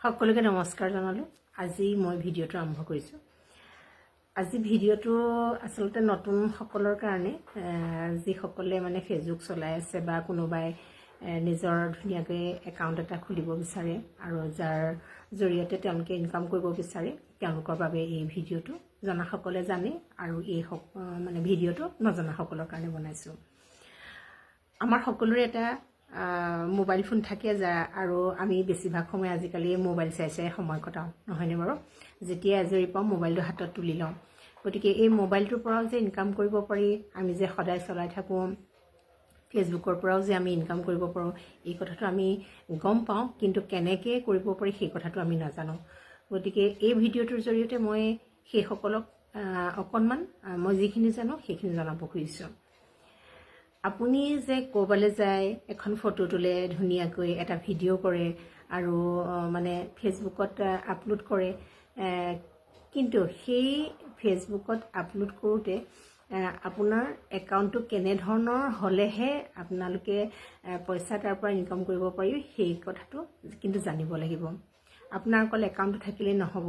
সকলোকে নমস্কাৰ জনালো। আজি মই ভিডিঅ'টো আৰম্ভ কৰিছোঁ। আজি ভিডিঅ'টো আচলতে নতুন সকলৰ কাৰণে, যিসকলে মানে ফেচবুক চলাই আছে বা কোনোবাই নিজৰ ধুনীয়াকৈ একাউণ্ট এটা খুলিব বিচাৰে আৰু যাৰ জৰিয়তে তেওঁলোকে ইনকাম কৰিব বিচাৰে, তেওঁলোকৰ বাবে এই ভিডিঅ'টো। জনাসকলে জানে আৰু এই মানে ভিডিঅ'টো নজনাসকলৰ কাৰণে বনাইছোঁ। আমাৰ সকলোৰে এটা মোবাইল ফোন থাকে আৰু আমি বেছিভাগ সময় আজিকালি মোবাইল চাই সময় কটাওঁ, নহয়নে বাৰু? যেতিয়া আজৰি পাওঁ মোবাইলটো হাতত তুলি লওঁ। গতিকে এই মোবাইলটোৰ পৰাও যে ইনকাম কৰিব পাৰি, আমি যে সদায় চলাই থাকোঁ, ফেচবুকৰ পৰাও যে আমি ইনকাম কৰিব পাৰোঁ, এই কথাটো আমি গম পাওঁ, কিন্তু কেনেকৈ কৰিব পাৰি সেই কথাটো আমি নাজানো। গতিকে এই ভিডিঅ'টোৰ জৰিয়তে মই সেইসকলক অকণমান মই যিখিনি জানো সেইখিনি জনাব খুজিছোঁ। আপুনি যে ক'ৰবালৈ যায়, এখন ফটো তোলে, ধুনীয়াকৈ এটা ভিডিঅ' কৰে আৰু মানে ফেচবুকত আপলোড কৰে, কিন্তু সেই ফেচবুকত আপলোড কৰোঁতে আপোনাৰ একাউণ্টটো কেনেধৰণৰ হ'লেহে আপোনালোকে পইচা তাৰ পৰা ইনকাম কৰিব পাৰি, সেই কথাটো কিন্তু জানিব লাগিব। আপোনাৰ অকল একাউণ্টটো থাকিলেই নহ'ব,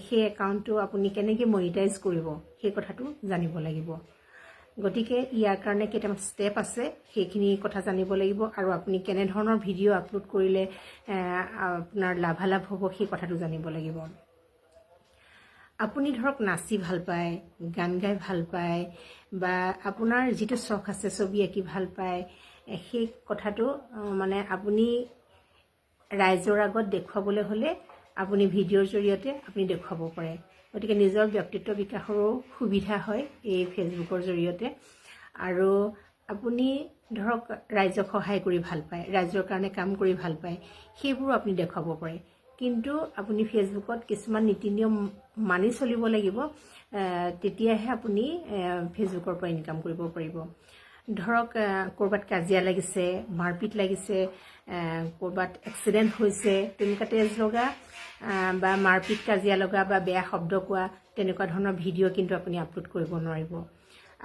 সেই একাউণ্টটো আপুনি কেনেকৈ মনিটাইজ কৰিব সেই কথাটো জানিব লাগিব। গতিকে ইয়াৰ কাৰণে কেইটামান ষ্টেপ আছে, সেইখিনি কথা জানিব লাগিব আৰু আপুনি কেনেধৰণৰ ভিডিঅ' আপলোড কৰিলে আপোনাৰ লাভালাভ হ'ব সেই কথাটো জানিব লাগিব। আপুনি ধৰক নাচি ভাল পায়, গান গাই ভাল পায়, বা আপোনাৰ যিটো চখ আছে, ছবি আঁকি ভাল পায়, সেই কথাটো মানে আপুনি ৰাইজৰ আগত দেখুৱাবলৈ হ'লে আপুনি ভিডিঅ'ৰ জৰিয়তে আপুনি দেখুৱাব পাৰে। গতিকে নিজৰ ব্যক্তিত্ব বিকাশৰো সুবিধা হয় এই ফেচবুকৰ জৰিয়তে। আৰু আপুনি ধৰক ৰাইজক সহায় কৰি ভাল পায়, ৰাইজৰ কাৰণে কাম কৰি ভাল পায়, সেইবোৰো আপুনি দেখুৱাব পাৰে। কিন্তু আপুনি ফেচবুকত কিছুমান নীতি নিয়ম মানি চলিব লাগিব, তেতিয়াহে আপুনি ফেচবুকৰ পৰা ইনকাম কৰিব পাৰিব। ধৰক ক'ৰবাত কাজিয়া লাগিছে, মাৰপিট লাগিছে, ক'ৰবাত এক্সিডেণ্ট হৈছে, তেনেকুৱা তেজ লগা বা মাৰপিট কাজিয়া লগা বা বেয়া শব্দ কোৱা তেনেকুৱা ধৰণৰ ভিডিঅ' কিন্তু আপুনি আপলোড কৰিব নোৱাৰিব।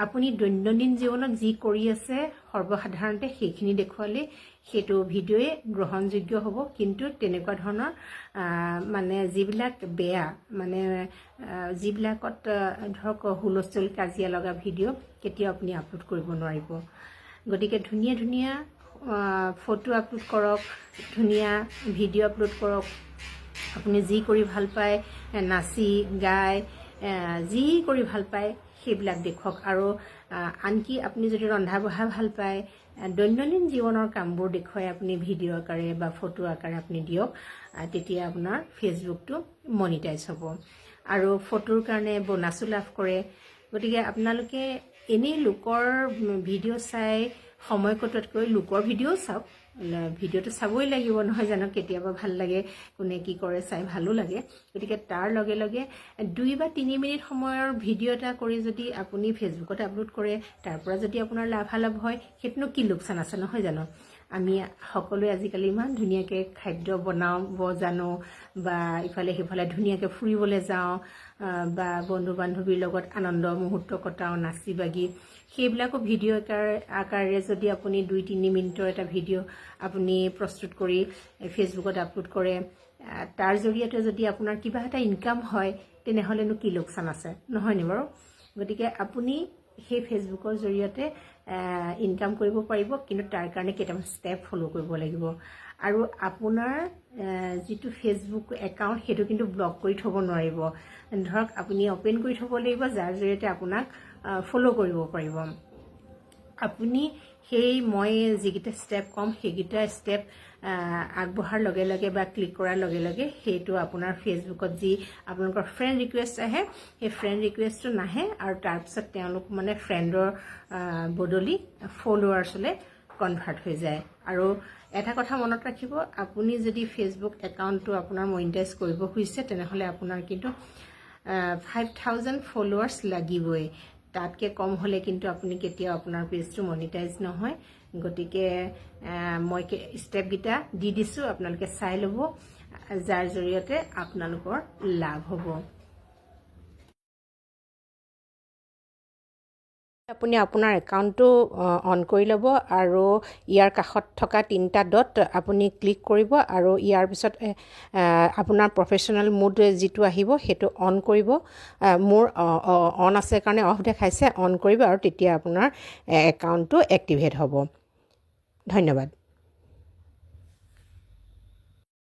আপুনি দৈনন্দিন জীৱনত যি কৰি আছে সৰ্বসাধাৰণতে সেইখিনি দেখুৱালে সেইটো ভিডিঅ'য়ে গ্ৰহণযোগ্য হ'ব। কিন্তু তেনেকুৱা ধৰণৰ মানে যিবিলাক বেয়া, মানে যিবিলাকত ধৰক হুলস্থুল কাজিয়া লগা ভিডিঅ' কেতিয়াও আপুনি আপলোড কৰিব নোৱাৰিব। গতিকে ধুনীয়া ধুনীয়া ফটো আপলোড কৰক, ধুনীয়া ভিডিঅ' আপলোড কৰক। আপুনি যি কৰি ভাল পায়, নাচি গাই যি কৰি ভাল পায় সেইবিলাক দেখুৱাওক। আৰু আনকি আপুনি যদি ৰন্ধা বঢ়া ভাল পায়, দৈনন্দিন জীৱনৰ কামবোৰ দেখুৱাই আপুনি ভিডিঅ' আকাৰে বা ফটো আকাৰে আপুনি দিয়ক, তেতিয়া আপোনাৰ ফেচবুকটো মনিটাইজ হ'ব আৰু ফটোৰ কাৰণে বোনাছো লাভ কৰে। গতিকে আপোনালোকে এনেই লোকৰ ভিডিঅ' চাই সময় কটোৱাতকৈ লোকৰ ভিডিঅ'ও চাওক, ভিডিঅ'টো চাবই লাগিব নহয় জানো? কেতিয়াবা ভাল লাগে, কোনে কি কৰে চাই ভালো লাগে। গতিকে তাৰ লগে লগে 2 বা 3 মিনিট সময়ৰ ভিডিঅ' এটা কৰি যদি আপুনি ফেচবুকত আপলোড কৰে, তাৰ পৰা যদি আপোনাৰ লাভালাভ হয়, সেইটোনো কি লোকচান আছে, নহয় জানো? আমি সকলোৱে আজিকালি ইমান ধুনীয়াকৈ খাদ্য বনাব জানো, বা ইফালে সিফালে ধুনীয়াকৈ ফুৰিবলৈ যাওঁ, বা বন্ধু বান্ধৱীৰ লগত আনন্দ মুহূৰ্ত কটাওঁ নাচি বাগি। সেইবিলাকো ভিডিঅ' আকাৰে যদি আপুনি 2-3 মিনিটৰ এটা ভিডিঅ' আপুনি প্ৰস্তুত কৰি ফেচবুকত আপলোড কৰে, তাৰ জৰিয়তে যদি আপোনাৰ কিবা এটা ইনকাম হয়, তেনেহ'লেনো কি লোকচান আছে, নহয়নে বাৰু? গতিকে আপুনি সেই ফেচবুকৰ জৰিয়তে ইনকাম কৰিব পাৰিব, কিন্তু তাৰ কাৰণে কেইটামান ষ্টেপ ফ'ল' কৰিব লাগিব। আৰু আপোনাৰ যিটো ফেচবুক একাউণ্ট সেইটো কিন্তু ব্লক কৰি থ'ব নোৱাৰিব। ধৰক আপুনি অ'পেন কৰি থ'ব লাগিব, যাৰ জৰিয়তে আপোনাক ফ'ল' কৰিব পাৰিব। আপুনি সেই মই যিকেইটা ষ্টেপ ক'ম সেইকেইটা ষ্টেপ আগবঢ়াৰ লগে লগে বা ক্লিক কৰাৰ লগে লগে সেইটো আপোনাৰ ফেচবুকত যি আপোনালোকৰ ফ্ৰেণ্ড ৰিকুৱেষ্ট আহে, সেই ফ্ৰেণ্ড ৰিকুৱেষ্টটো নাহে, আৰু তাৰপিছত তেওঁলোক মানে ফ্ৰেণ্ডৰ বদলি ফলোৱাৰ্ছলৈ কনভাৰ্ট হৈ যায়। আৰু এটা কথা মনত ৰাখিব, আপুনি যদি ফেচবুক একাউণ্টটো আপোনাৰ মনিটাইজ কৰিব খুজিছে, তেনেহ'লে আপোনাৰ কিন্তু 5000 ফলোৱাৰ্ছ লাগিবই। তাতকৈ কম হ'লে কিন্তু আপুনি কেতিয়াও আপোনাৰ পেজটো মনিটাইজ নহয়। গতিকে মই ষ্টেপকেইটা দি দিছোঁ, আপোনালোকে চাই ল'ব, যাৰ জৰিয়তে আপোনালোকৰ লাভ হ'ব। আপুনি আপোনাৰ একাউণ্টটো অন কৰি ল'ব আৰু ইয়াৰ কাষত থকা 3টা ডট আপুনি ক্লিক কৰিব আৰু ইয়াৰ পিছত আপোনাৰ প্ৰফেশ্যনেল মোড যিটো আহিব সেইটো অন কৰিব। মোৰ অন আছে কাৰণে অফ দেখাইছে, অন কৰিব আৰু তেতিয়া আপোনাৰ একাউণ্টটো এক্টিভেট হ'ব। ধন্যবাদ।